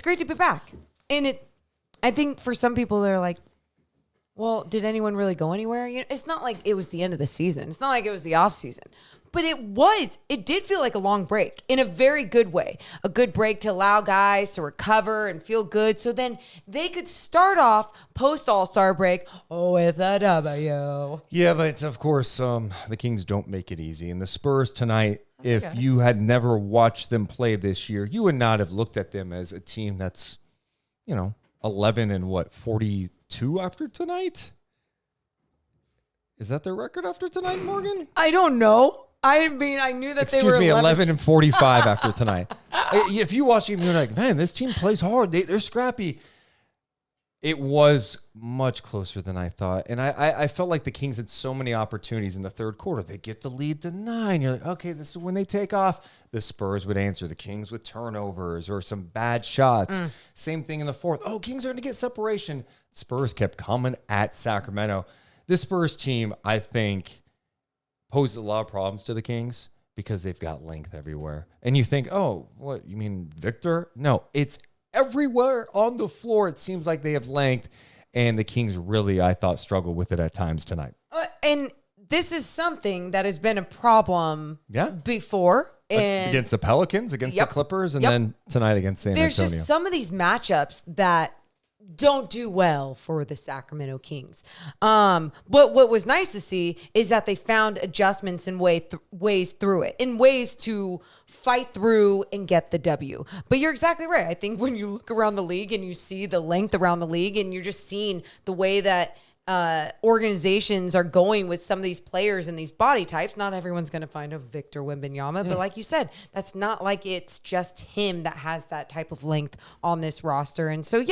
great to be back. And I think for some people, they're like, well, did anyone really go anywhere? It's not like it was the end of the season. It's not like it was the off season. But it did feel like a long break in a very good way. A good break to allow guys to recover and feel good. So then they could start off post All-Star break with a W. Yeah, but of course, the Kings don't make it easy. And the Spurs tonight, if you had never watched them play this year, you would not have looked at them as a team that's, 11 and 42 after tonight? Is that their record after tonight, Morgan? I don't know. I mean, I knew that they were 11 and 45 after tonight. If you watch them, you're like, man, this team plays hard. They're scrappy. It was much closer than I thought. And I felt like the Kings had so many opportunities in the third quarter. They get the lead to 9. You're like, okay, this is when they take off. The Spurs would answer. The Kings with turnovers or some bad shots. Same thing in the fourth. Oh, Kings are going to get separation. Spurs kept coming at Sacramento. This Spurs team, I think, poses a lot of problems to the Kings because they've got length everywhere. And you think, oh, what, you mean Victor? No, it's everywhere on the floor. It seems like they have length, and the Kings really, I thought, struggled with it at times tonight. And this is something that has been a problem before. And against the Pelicans, against the Clippers, and then tonight against San Antonio. There's just some of these matchups that don't do well for the Sacramento Kings. But what was nice to see is that they found adjustments and ways through it, in ways to fight through and get the W. But you're exactly right. I think when you look around the league and you see the length around the league and you're just seeing the way that organizations are going with some of these players and these body types, not everyone's going to find a Victor Wembanyama, but like you said, that's not like it's just him that has that type of length on this roster. And so,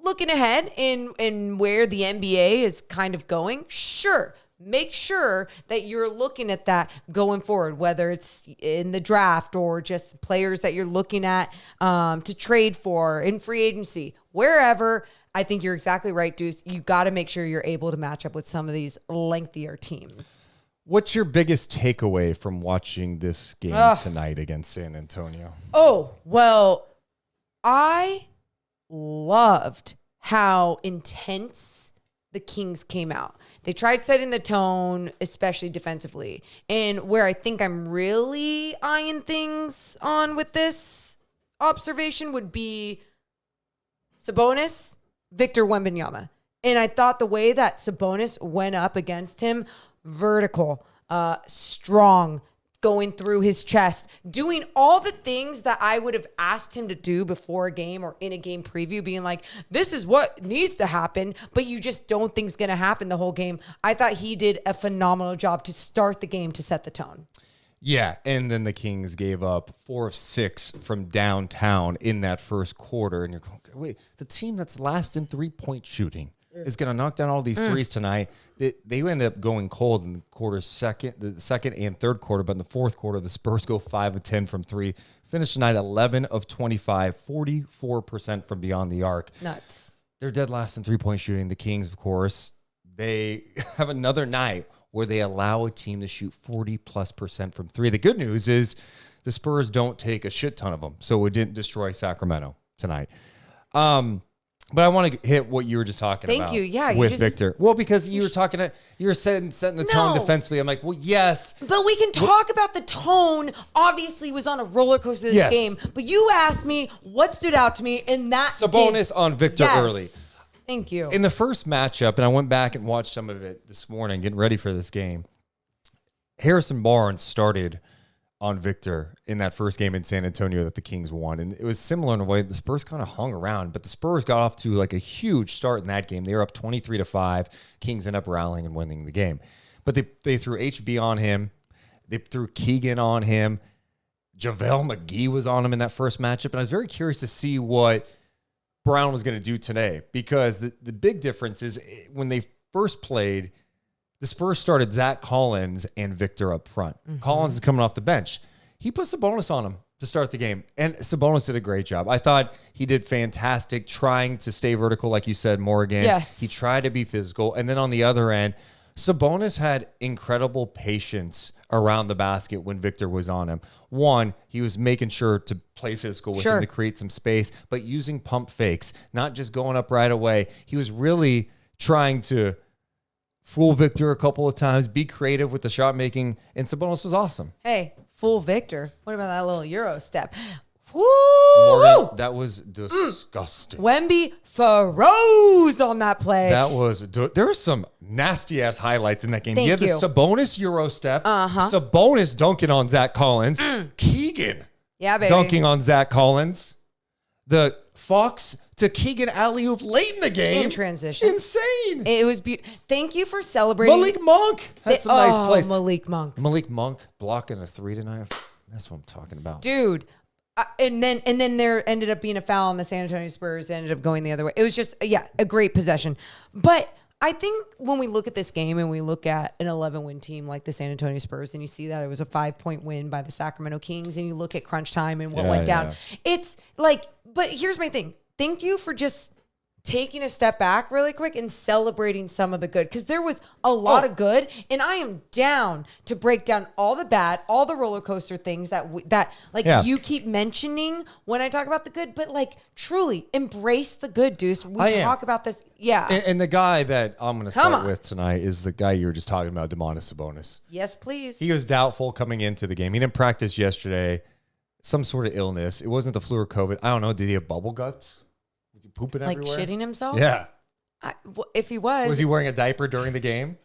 looking ahead in where the NBA is kind of going, sure, make sure that you're looking at that going forward, whether it's in the draft or just players that you're looking at to trade for in free agency, wherever. I think you're exactly right, Deuce. You got to make sure you're able to match up with some of these lengthier teams. What's your biggest takeaway from watching this game tonight against San Antonio? Oh, well, I loved how intense the Kings came out. They tried setting the tone, especially defensively. And where I think I'm really eyeing things on with this observation would be Sabonis, Victor Wembanyama. And I thought the way that Sabonis went up against him, vertical, strong, going through his chest, doing all the things that I would have asked him to do before a game or in a game preview, being like, this is what needs to happen, but you just don't think is going to happen the whole game. I thought he did a phenomenal job to start the game to set the tone. Yeah, and then the Kings gave up 4 of 6 from downtown in that first quarter. And you're going, wait, the team that's last in three-point shooting is going to knock down all these threes tonight. They ended up going cold in the second and third quarter, but in the fourth quarter, the Spurs go 5 of 10 from 3. Finished tonight 11 of 25, 44% from beyond the arc. Nuts. They're dead last in three-point shooting. The Kings, of course, they have another night where they allow a team to shoot 40+% from 3. The good news is the Spurs don't take a shit ton of them, so it didn't destroy Sacramento tonight. But I want to hit what you were just talking about. Thank you. Yeah, with Victor. Well, because you were setting the tone defensively. I'm like, well, yes, but we can talk about the tone. Obviously, was on a roller coaster this game. But you asked me what stood out to me, and that Sabonis on Victor early. Thank you. In the first matchup, and I went back and watched some of it this morning, getting ready for this game. Harrison Barnes started on Victor in that first game in San Antonio that the Kings won. And it was similar in a way. The Spurs kind of hung around, but the Spurs got off to like a huge start in that game. They were up 23-5. Kings ended up rallying and winning the game. But they threw HB on him. They threw Keegan on him. JaVale McGee was on him in that first matchup. And I was very curious to see what Brown was going to do today, because the big difference is when they first played, the Spurs started Zach Collins and Victor up front. Mm-hmm. Collins is coming off the bench. He put Sabonis on him to start the game, and Sabonis did a great job. I thought he did fantastic trying to stay vertical, like you said, Morgan. Yes. He tried to be physical. And then on the other end, Sabonis had incredible patience around the basket when Victor was on him. One, he was making sure to play physical with him to create some space, but using pump fakes, not just going up right away. He was really trying to fool Victor a couple of times, be creative with the shot making, and Sabonis was awesome. Hey, fool Victor. What about that little Euro step? Woo! Morgan, that was disgusting. Wemby froze on that play. There were some nasty ass highlights in that game. Thank you had the you. Sabonis Euro step, Sabonis dunking on Zach Collins, Keegan dunking on Zach Collins, the Fox to Keegan alley-oop late in the game. In transition. Insane. It was beautiful. Thank you for celebrating. Malik Monk had some nice plays. Malik Monk. Malik Monk blocking a 3 tonight. That's what I'm talking about. Dude. And then there ended up being a foul on the San Antonio Spurs. Ended up going the other way. It was just, a great possession. But I think when we look at this game and we look at an 11-win team like the San Antonio Spurs, and you see that it was a 5-point win by the Sacramento Kings, and you look at crunch time and what went down, it's like, but here's my thing. Thank you for just taking a step back really quick and celebrating some of the good, because there was a lot of good, and I am down to break down all the bad, all the roller coaster things that you keep mentioning when I talk about the good, but like truly embrace the good, Deuce. We talk about this, And the guy that I'm going to start with tonight is the guy you were just talking about, Domantas Sabonis. Yes, please. He was doubtful coming into the game. He didn't practice yesterday. Some sort of illness. It wasn't the flu or COVID. I don't know. Did he have bubble guts? Was he pooping everywhere? Like shitting himself? Yeah. If he was he wearing a diaper during the game?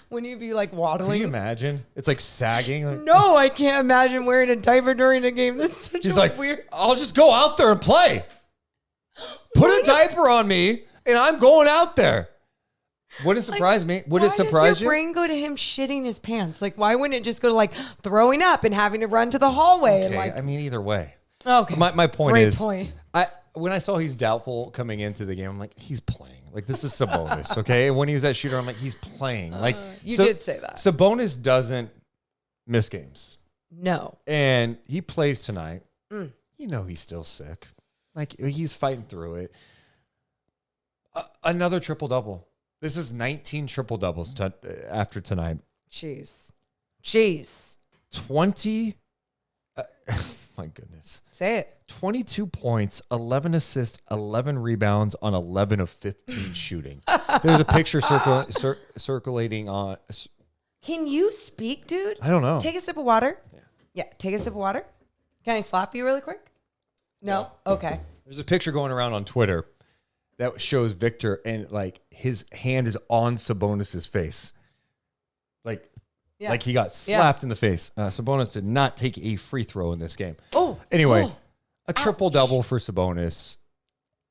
Wouldn't he be like waddling? Can you imagine? It's like sagging. Like, no, I can't imagine wearing a diaper during a game. That's such weird. I'll just go out there and play. Put a diaper on me, and I'm going out there. Wouldn't surprise me. Would it surprise you? Why does your brain go to him shitting his pants? Like, why wouldn't it just go to like throwing up and having to run to the hallway? Okay, and I mean, either way. Okay. My point Great is, point. when I saw he's doubtful coming into the game, I'm like, he's playing. Like, this is Sabonis, okay? And when he was at shooter, I'm like, he's playing. Like, you did say that. Sabonis doesn't miss games. No. And he plays tonight. You know he's still sick. Like, he's fighting through it. Another triple-double. This is 19 triple-doubles after tonight. Jeez. 20. My goodness. Say it. 22 points, 11 assists, 11 rebounds on 11 of 15 shooting. There's a picture circulating on. Can you speak, dude? I don't know. Take a sip of water. Yeah, take a sip of water. Can I slap you really quick? No? Okay. There's a picture going around on Twitter that shows Victor, and like his hand is on Sabonis's face. Like he got slapped in the face. Sabonis did not take a free throw in this game. Anyway, a triple-double for Sabonis.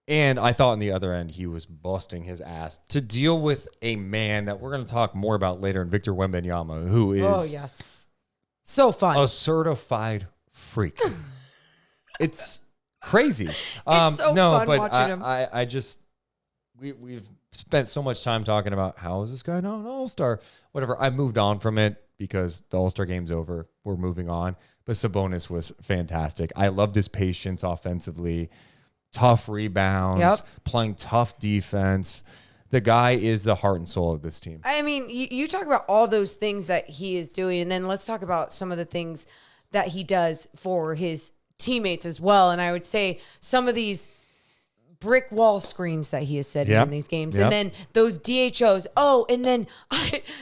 And I thought on the other end, he was busting his ass to deal with a man that we're going to talk more about later in Victor Wembanyama, who is so fun. A certified freak. It's crazy. It's so fun watching him. I just, we've spent so much time talking about how is this guy not an all-star, whatever. I moved on from it because the all-star game's over. We're moving on. But Sabonis was fantastic. I loved his patience offensively, tough rebounds, playing tough defense. The guy is the heart and soul of this team. I mean, you talk about all those things that he is doing, and then let's talk about some of the things that he does for his teammates as well. And I would say some of these brick wall screens that he is setting in these games. And then those DHOs. And then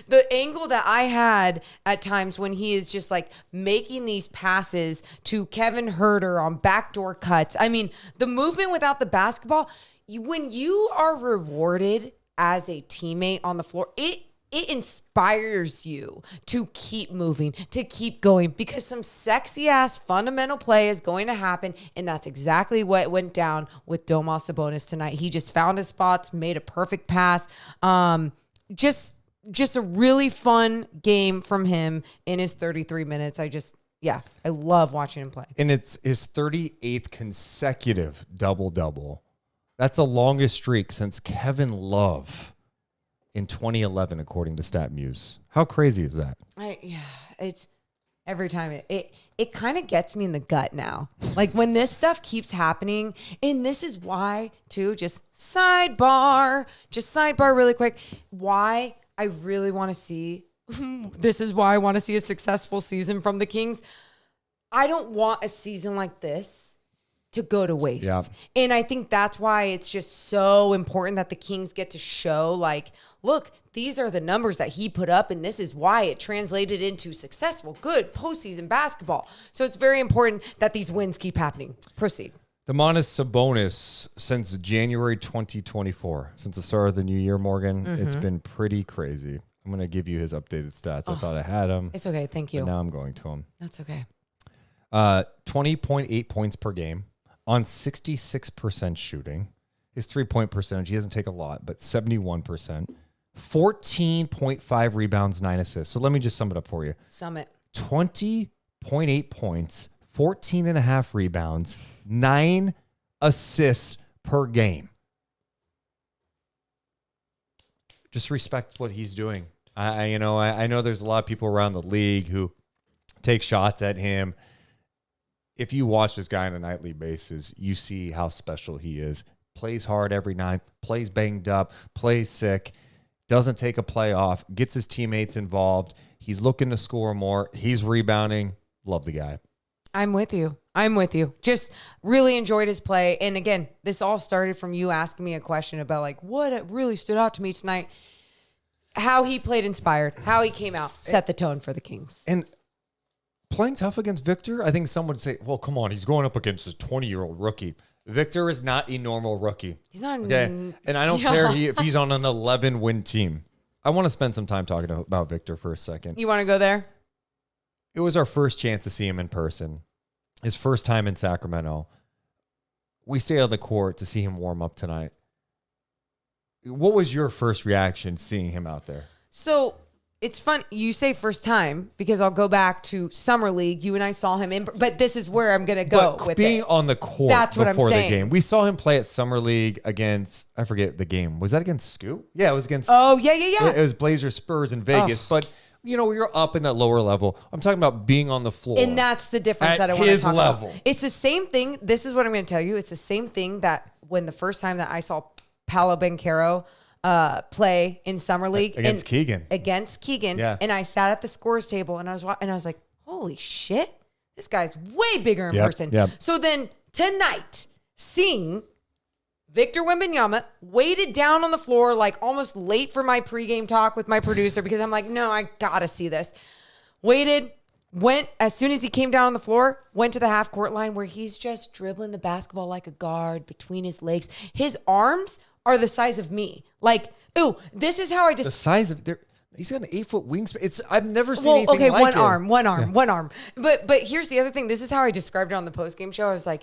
the angle that I had at times when he is just like making these passes to Kevin Huerter on backdoor cuts. I mean, the movement without the basketball, when you are rewarded as a teammate on the floor, it inspires you to keep moving, to keep going, because some sexy ass fundamental play is going to happen. And that's exactly what went down with Domas Sabonis tonight. He just found his spots, made a perfect pass. Just a really fun game from him in his 33 minutes. I love watching him play. And it's his 38th consecutive double-double. That's the longest streak since Kevin Love in 2011, according to StatMuse. How crazy is that? It's every time it kind of gets me in the gut now. Like when this stuff keeps happening, and this is why too, just sidebar really quick, why I really want to see this is why I want to see a successful season from the Kings. I don't want a season like this to go to waste. Yeah. And I think that's why it's just so important that the Kings get to show, like, look, these are the numbers that he put up, and this is why it translated into successful, good postseason basketball. So it's very important that these wins keep happening. Proceed. Domantas Sabonis, since January 2024, since the start of the new year, Morgan, it's been pretty crazy. I'm going to give you his updated stats. I thought I had him. It's okay. Thank you. But now I'm going to him. That's okay. 20.8 points per game on 66% shooting. His 3-point percentage, he doesn't take a lot, but 71%. 14.5 rebounds, 9 assists. So let me just sum it up for you. Sum it. 20.8 points, 14.5 rebounds, 9 assists per game. Just respect what he's doing. I know there's a lot of people around the league who take shots at him. If you watch this guy on a nightly basis, you see how special he is. Plays hard every night, plays banged up, plays sick, doesn't take a play off, gets his teammates involved. He's looking to score more. He's rebounding. Love the guy. I'm with you. Just really enjoyed his play. And again, this all started from you asking me a question about like what really stood out to me tonight. How he played inspired, how he came out, set the tone for the Kings. And playing tough against Victor, I think someone would say, well, come on, he's going up against his 20-year-old rookie. Victor is not a normal rookie. He's not. Okay. And I don't care if he's on an 11-win team. I want to spend some time talking about Victor for a second. You want to go there? It was our first chance to see him in person. His first time in Sacramento. We stayed on the court to see him warm up tonight. What was your first reaction seeing him out there? So it's fun. You say first time because I'll go back to Summer League. You and I saw him but this is where I'm going to go but with being it. on the court That's what before I'm the saying. game. We saw him play at Summer League against, I forget the game. Was that against Scoot? Yeah, it was against. Oh, yeah. It was Blazers Spurs in Vegas. But, we were up in that lower level. I'm talking about being on the floor. And that's the difference at that I want to his talk level. about. It's the same thing. This is what I'm going to tell you. It's the same thing that when the first time that I saw Paolo Banchero play in Summer League against Keegan. Yeah. And I sat at the scores table and I was like, holy shit, this guy's way bigger in person. Yep. So then tonight, seeing Victor Wembanyama weighted down on the floor, like almost late for my pregame talk with my producer because I'm like, no, I gotta see this. Waited, went as soon as he came down on the floor, went to the half court line where he's just dribbling the basketball like a guard between his legs. His arms are the size of me. Like, ooh, this is how I just The size of he's got an 8-foot wingspan. I've never seen anything like it. one arm. But here's the other thing. This is how I described it on the postgame show. I was like,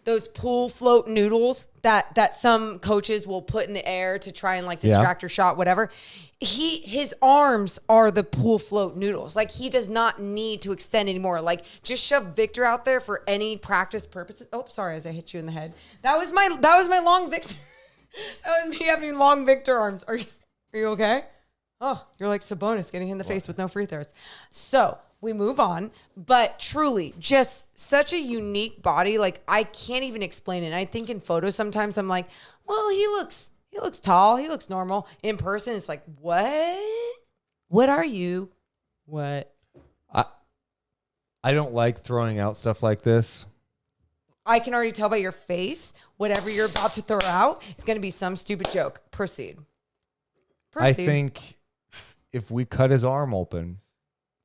those pool float noodles that some coaches will put in the air to try and distract your shot, whatever. His arms are the pool float noodles. Like he does not need to extend anymore. Like just shove Victor out there for any practice purposes. Oh, sorry, as I hit you in the head. That was my long Victor. That was me having long Victor arms. Are you okay? Oh, you're like Sabonis getting hit in the face with no free throws. So we move on, but truly just such a unique body. Like I can't even explain it. And I think in photos sometimes I'm like, well, he looks tall. He looks normal. In person, it's like, what? What are you? What? I don't like throwing out stuff like this. I can already tell by your face, whatever you're about to throw out, it's going to be some stupid joke. Proceed. I think if we cut his arm open,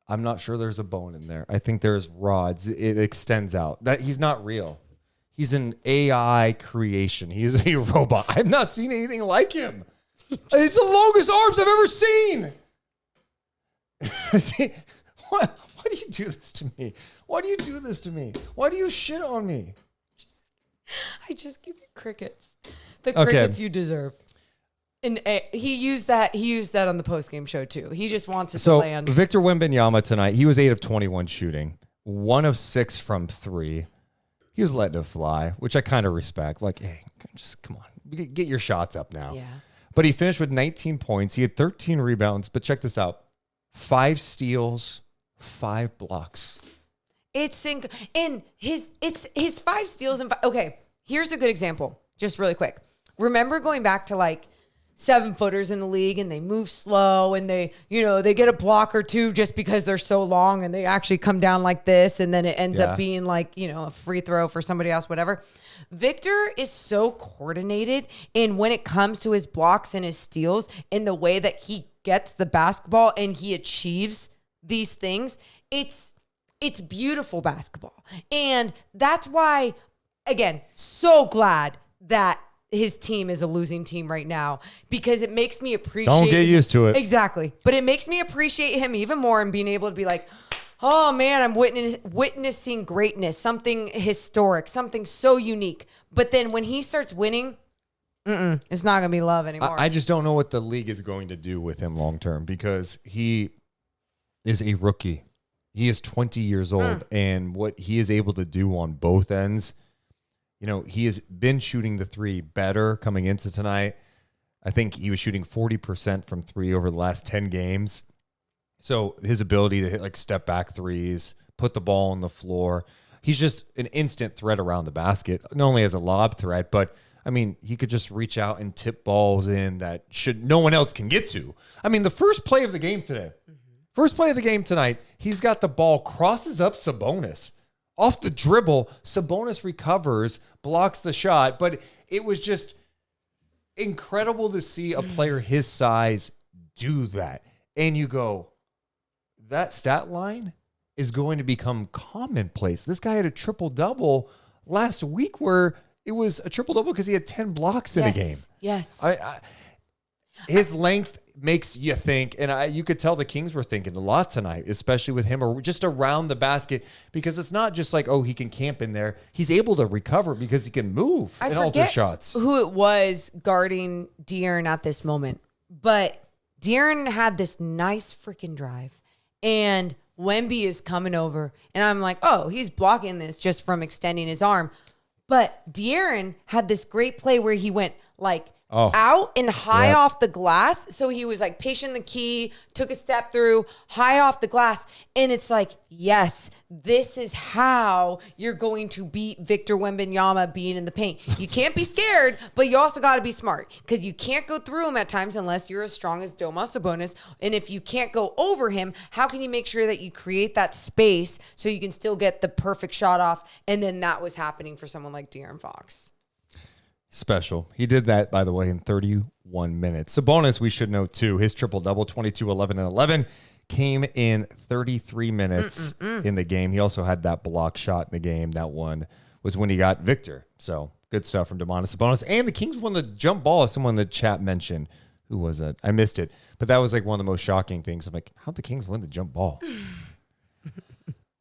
I'm not sure there's a bone in there. I think there's rods. It extends out. That he's not real. He's an AI creation. He's a robot. I've not seen anything like him. It's the longest arms I've ever seen. Why do you do this to me? Why do you do this to me? Why do you shit on me? I just give you crickets. The crickets you deserve. And he used that on the postgame show too. He just wants it to land. Victor Wembanyama tonight, he was 8 of 21 shooting, 1 of 6 from 3. He was letting it fly, which I kind of respect. Like, hey, just come on, get your shots up now. Yeah. But he finished with 19 points. He had 13 rebounds. But check this out: 5 steals, 5 blocks. It's his 5 steals and 5. Okay, here's a good example. Just really quick. Remember going back to 7-footers in the league and they move slow and they get a block or two just because they're so long and they actually come down like this and then it ends up being like, a free throw for somebody else, whatever. Victor is so coordinated, and when it comes to his blocks and his steals and the way that he gets the basketball and he achieves these things, it's beautiful basketball. And that's why, again, so glad that his team is a losing team right now, because it makes me appreciate. Don't get used to it. Exactly. But it makes me appreciate him even more and being able to be like, oh man, I'm witnessing greatness, something historic, something so unique. But then when he starts winning, it's not going to be love anymore. I just don't know what the league is going to do with him long term, because he is a rookie. He is 20 years old, and what he is able to do on both ends. He has been shooting the three better coming into tonight. I think he was shooting 40% from three over the last 10 games. So his ability to hit like step back threes, put the ball on the floor, he's just an instant threat around the basket, not only as a lob threat, but I mean, he could just reach out and tip balls in that no one else can get to. I mean, the first play of the game tonight, he's got the ball, crosses up Sabonis. Off the dribble, Sabonis recovers, blocks the shot, but it was just incredible to see a player his size do that. And you go, that stat line is going to become commonplace. This guy had a triple-double last week where it was a triple-double because he had 10 blocks in a game. Yes. His length makes you think, and you could tell the Kings were thinking a lot tonight, especially with him or just around the basket, because it's not just like, oh, he can camp in there. He's able to recover because he can move and alter shots. Who it was guarding De'Aaron at this moment, but De'Aaron had this nice freaking drive, and Wemby is coming over, and I'm like, oh, he's blocking this just from extending his arm. But De'Aaron had this great play where he went like out and high off the glass. So he was like patient the key, took a step through, high off the glass. And it's like, yes, this is how you're going to beat Victor Wembanyama being in the paint. You can't be scared, but you also got to be smart, because you can't go through him at times unless you're as strong as Domas Sabonis. And if you can't go over him, how can you make sure that you create that space so you can still get the perfect shot off? And then that was happening for someone like De'Aaron Fox. Special. He did that, by the way, in 31 minutes. Sabonis, we should know, too. His triple-double, 22, 11, and 11, came in 33 minutes in the game. He also had that block shot in the game. That one was when he got Victor. So good stuff from Domantas Sabonis. And the Kings won the jump ball, as someone in the chat mentioned. Who was it? I missed it. But that was like one of the most shocking things. I'm like, how'd the Kings win the jump ball?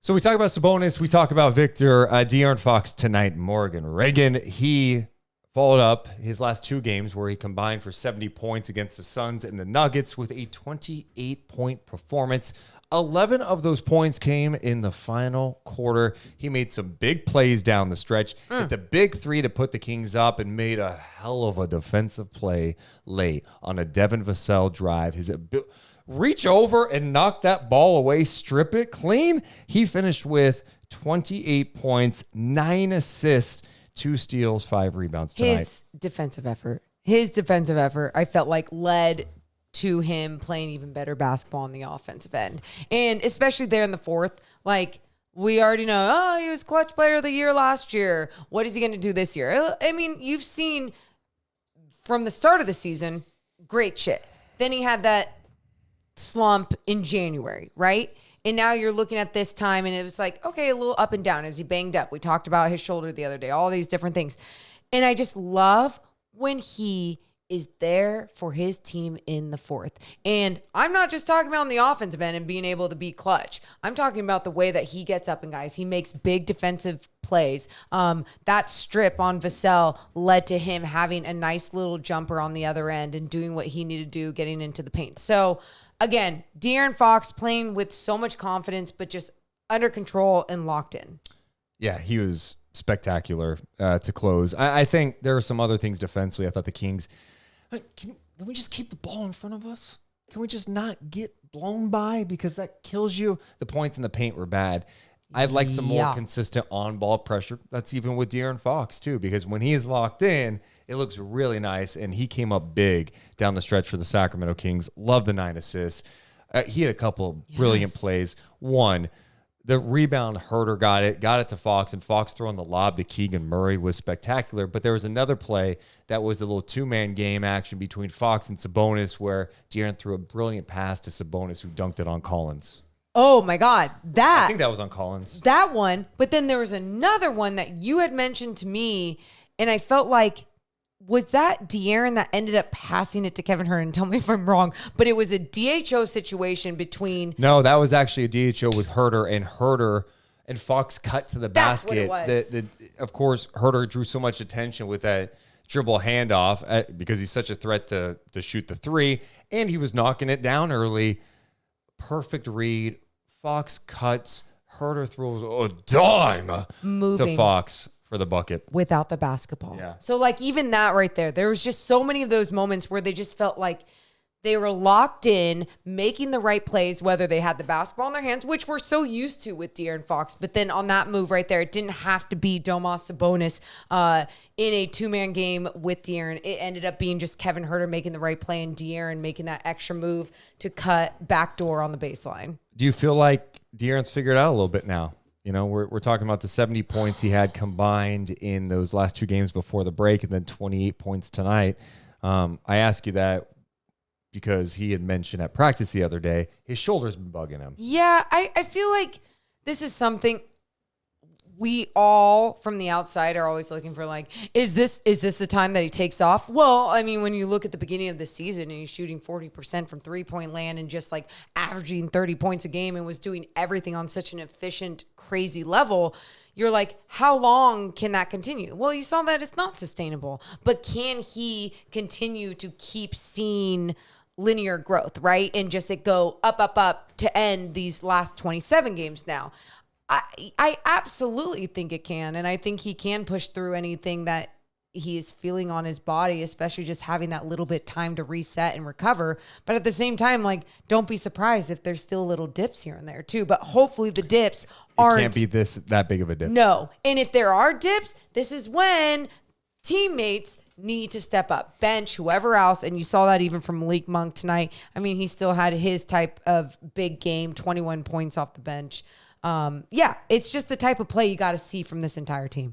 So we talk about Sabonis. We talk about Victor. De'Aaron Fox tonight, Morgan Reagan. He followed up his last two games where he combined for 70 points against the Suns and the Nuggets with a 28-point performance. 11 of those points came in the final quarter. He made some big plays down the stretch. Hit the big three to put the Kings up and made a hell of a defensive play late on a Devin Vassell drive. His reach over and knock that ball away, strip it clean. He finished with 28 points, 9 assists, 2 steals, 5 rebounds tonight. His defensive effort, I felt like led to him playing even better basketball on the offensive end. And especially there in the fourth, like we already know, he was clutch player of the year last year. What is he going to do this year? I mean, you've seen from the start of the season, great shit. Then he had that slump in January, right? And now you're looking at this time and it was like, okay, a little up and down as he banged up. We talked about his shoulder the other day, all these different things. And I just love when he is there for his team in the fourth. And I'm not just talking about on the offensive end and being able to be clutch. I'm talking about the way that he gets up and guys, he makes big defensive plays. That strip on Vassell led to him having a nice little jumper on the other end and doing what he needed to do, getting into the paint. So again, De'Aaron Fox playing with so much confidence, but just under control and locked in. Yeah, he was spectacular to close. I think there are some other things defensively. I thought the Kings, can we just keep the ball in front of us? Can we just not get blown by? Because that kills you. The points in the paint were bad. I'd like some more Yeah. consistent on-ball pressure. That's even with De'Aaron Fox, too, because when he is locked in, it looks really nice, and he came up big down the stretch for the Sacramento Kings. Love the 9 assists. He had a couple of brilliant plays. One, the rebound, Herter got it to Fox, and Fox throwing the lob to Keegan Murray was spectacular. But there was another play that was a little two-man game action between Fox and Sabonis where De'Aaron threw a brilliant pass to Sabonis, who dunked it on Collins. Oh my God. I think that was on Collins. That one. But then there was another one that you had mentioned to me, and I felt like, was that De'Aaron that ended up passing it to Kevin Herter? And tell me if I'm wrong, but it was a DHO situation between. No, that was actually a DHO with Herter and Fox cut to the That's basket. what it was. Of course, Herter drew so much attention with that dribble handoff because he's such a threat to shoot the three, and he was knocking it down early. Perfect read. Fox cuts. Herter throws a dime Moving. to Fox for the bucket. Without the basketball. Yeah. So like even that right there was just so many of those moments where they just felt like they were locked in, making the right plays, whether they had the basketball in their hands, which we're so used to with De'Aaron Fox. But then on that move right there, it didn't have to be Domas Sabonis in a two-man game with De'Aaron. It ended up being just Kevin Herter making the right play and De'Aaron making that extra move to cut backdoor on the baseline. Do you feel like De'Aaron's figured out a little bit now? You know, we're talking about the 70 points he had combined in those last two games before the break and then 28 points tonight. I ask you that because he had mentioned at practice the other day, his shoulder's been bugging him. Yeah, I feel like this is something we all from the outside are always looking for, like, is this the time that he takes off? Well, I mean, when you look at the beginning of the season and he's shooting 40% from three-point land and just like averaging 30 points a game and was doing everything on such an efficient, crazy level, you're like, how long can that continue? Well, you saw that it's not sustainable, but can he continue to keep seeing linear growth, right? And just it go up to end these last 27 games now. I absolutely think it can. And I think he can push through anything that he is feeling on his body, especially just having that little bit time to reset and recover. But at the same time, like, don't be surprised if there's still little dips here and there too. But hopefully the dips aren't. It can't be that big of a dip. No. And if there are dips, this is when teammates need to step up, bench, whoever else. And you saw that even from Malik Monk tonight. I mean, he still had his type of big game, 21 points off the bench. Yeah, it's just the type of play you got to see from this entire team.